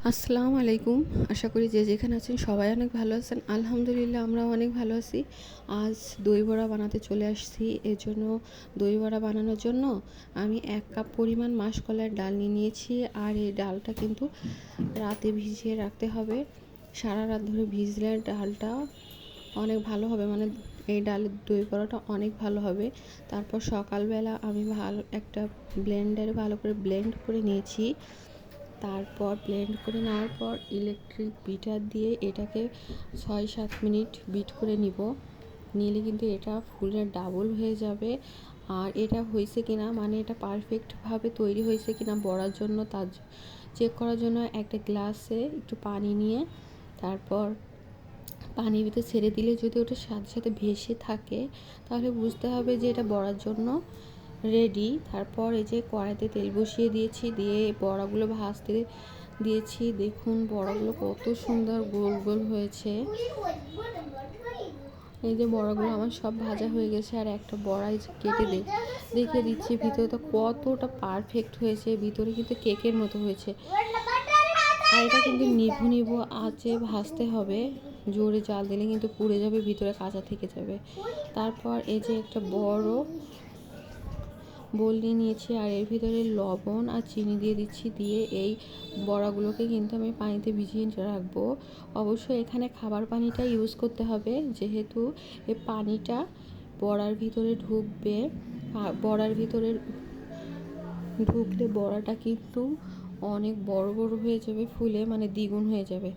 আসসালামু আলাইকুম। আশা করি যে যেখানে আছেন সবাই অনেক ভালো আছেন। আলহামদুলিল্লাহ আমরাও অনেক ভালো আছি। আজ দই বড়া বানাতে চলে আসছি। এজন্য দই বড়া বানানোর জন্য আমি 1 কাপ পরিমাণ মাসকলাইয়ের ডাল নিয়েছি। আর এই ডালটা কিন্তু রাতে ভিজিয়ে রাখতে হবে। সারা রাত ধরে ভিজলে ডালটা অনেক ভালো হবে, মানে এই ডালের দই বড়াটা অনেক ভালো হবে। তারপর সকালবেলা আমি ভালো একটা ব্লেন্ডারে ভালো করে ব্লেন্ড করে নিয়েছি। তারপর ব্লেন্ড করে নেওয়ার পর ইলেকট্রিক বিটার দিয়ে এটাকে 6-7 মিনিট বিট করে নিলে কিন্তু এটা ফুলের ডাবল হয়ে যাবে। আর এটা হয়েছে কিনা, মানে এটা পারফেক্টভাবে তৈরি হয়েছে কিনা বড়ার জন্য, তার চেক করার জন্য একটা গ্লাসে একটু পানি নিয়ে তারপর পানির ভিতরে ছেড়ে দিলে যদি ওটা সাথে সাথে ভেসে থাকে তাহলে বুঝতে হবে যে এটা বড়ার জন্য রেডি। তারপর এই যে কড়াইতে তেল বসিয়ে দিয়েছি, দিয়ে বড়াগুলো ভাজতে দিয়েছি। দেখুন বড়াগুলো কত সুন্দর গোল গোল হয়েছে। এই যে বড়াগুলো আমার সব ভাজা হয়ে গেছে। আর একটা বড়াই কেটে দেখিয়ে দিচ্ছি ভিতরটা কতটা পারফেক্ট হয়েছে। ভিতরে কিন্তু কেকের মতো হয়েছে। আর এটা কিন্তু নিভু নিভু আঁচে ভাজতে হবে, জোরে জাল দিলে কিন্তু পুড়ে যাবে, ভিতরে কাঁচা থেকে যাবে। তারপর এই যে একটা বড় বোল নিয়েছি আর এর ভিতরে লবণ আর চিনি দিয়ে দিচ্ছি। দিয়ে এই বড়াগুলোকে কিন্তু আমি পানিতে ভিজিয়ে রাখবো। অবশ্যই এখানে খাবার পানিটা ইউজ করতে হবে, যেহেতু এই পানিটা বড়ার ভিতরে ঢুকবে। বড়ার ভিতরে ঢুকলে বড়াটা কিন্তু অনেক বড় বড় হয়ে যাবে, ফুলে মানে দ্বিগুণ হয়ে যাবে।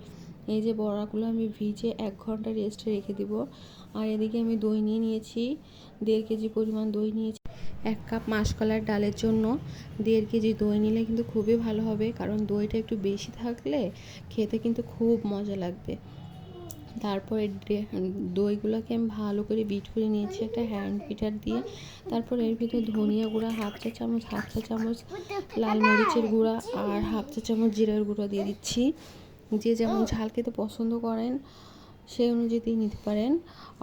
এই যে বড়াগুলো আমি ভিজে 1 ঘন্টা রেস্টে রেখে দিব। আর এদিকে আমি দই নিয়েছি, 1.5 কেজি পরিমাণ দই নিয়েছি। 1 কাপ মাসকলাইয়ের ডালের জন্য 1.5 কেজি দই নিলে কিন্তু খুবই ভালো হবে, কারণ দইটা একটু বেশি থাকলে খেতে কিন্তু খুব মজা লাগবে। তারপরে দইগুলোকে আমি ভালো করে বিট করে নিয়েছি একটা হ্যান্ড বিটার দিয়ে। তারপর এর ভিতরে ধনিয়া গুঁড়া হাফ চা চামচ, লাল মরিচের গুঁড়া আর হাফ চা চামচ জিরার গুঁড়া দিয়ে দিচ্ছি। যে যেমন ঝাল খেতে পছন্দ করেন সেই অনুযায়ী নিতে পারেন,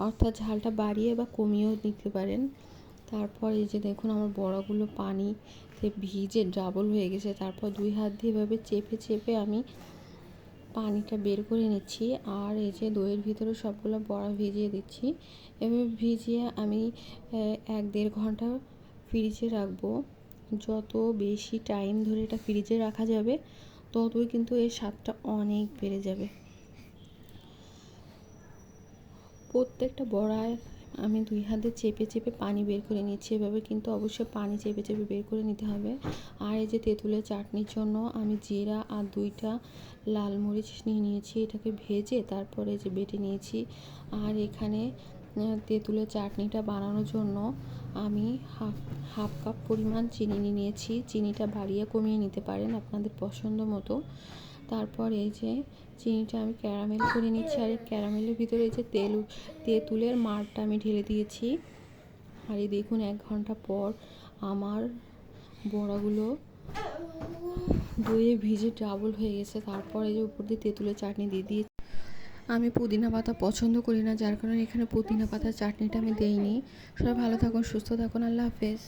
অর্থাৎ ঝালটা বাড়িয়ে বা কমিয়েও নিতে পারেন। তারপর এই যে দেখুন আমার বড়াগুলো পানিতে ভিজে ডাবল হয়ে গেছে। তারপর 2 হাত দিয়ে এভাবে চেপে আমি পানিটা বের করে নিচ্ছি। আর এই যে দইয়ের ভিতরে সবগুলো বড়া ভিজিয়ে দিচ্ছি। এভাবে ভিজিয়ে আমি 1-1.5 ঘন্টা ফ্রিজে রাখবো। যত বেশি টাইম ধরে এটা ফ্রিজে রাখা যাবে ততই কিন্তু এর স্বাদটা অনেক বেড়ে যাবে। প্রত্যেকটা বড়ায় আমি 2 হাতে চেপে পানি বের করে নিচ্ছি। এভাবে কিন্তু অবশ্যই পানি চেপে বের করে নিতে হবে। আর এই যে তেঁতুলের চাটনির জন্য আমি জিরা আর 2টা লাল মরিচ নিয়েছি, এটাকে ভেজে তারপরে যে বেটে নিয়েছি। আর এখানে তেঁতুলের চাটনিটা বানানোর জন্য আমি হাফ কাপ পরিমাণ চিনি নিয়েছি। চিনিটা বাড়িয়ে কমিয়ে নিতে পারেন আপনাদের পছন্দ মতো। তারপর এই যে চিনিটা আমি ক্যারামেল করে নিচ্ছি। আর এই ক্যারামেলের ভিতরে এই যে তেঁতুলের মারটা আমি ঢেলে দিয়েছি। আর এই দেখুন 1 ঘন্টা পর আমার বড়াগুলো দইয়ে ভিজে ডাবল হয়ে গেছে। তারপর এই যে উপর দিয়ে তেঁতুলের চাটনি দিয়ে দিয়েছি। আমি পুদিনা পাতা পছন্দ করি না, যার কারণে এখানে পুদিনা পাতার চাটনিটা আমি দেইনি। সবাই ভালো থাকুন, সুস্থ থাকুন, আল্লাহ হাফেজ।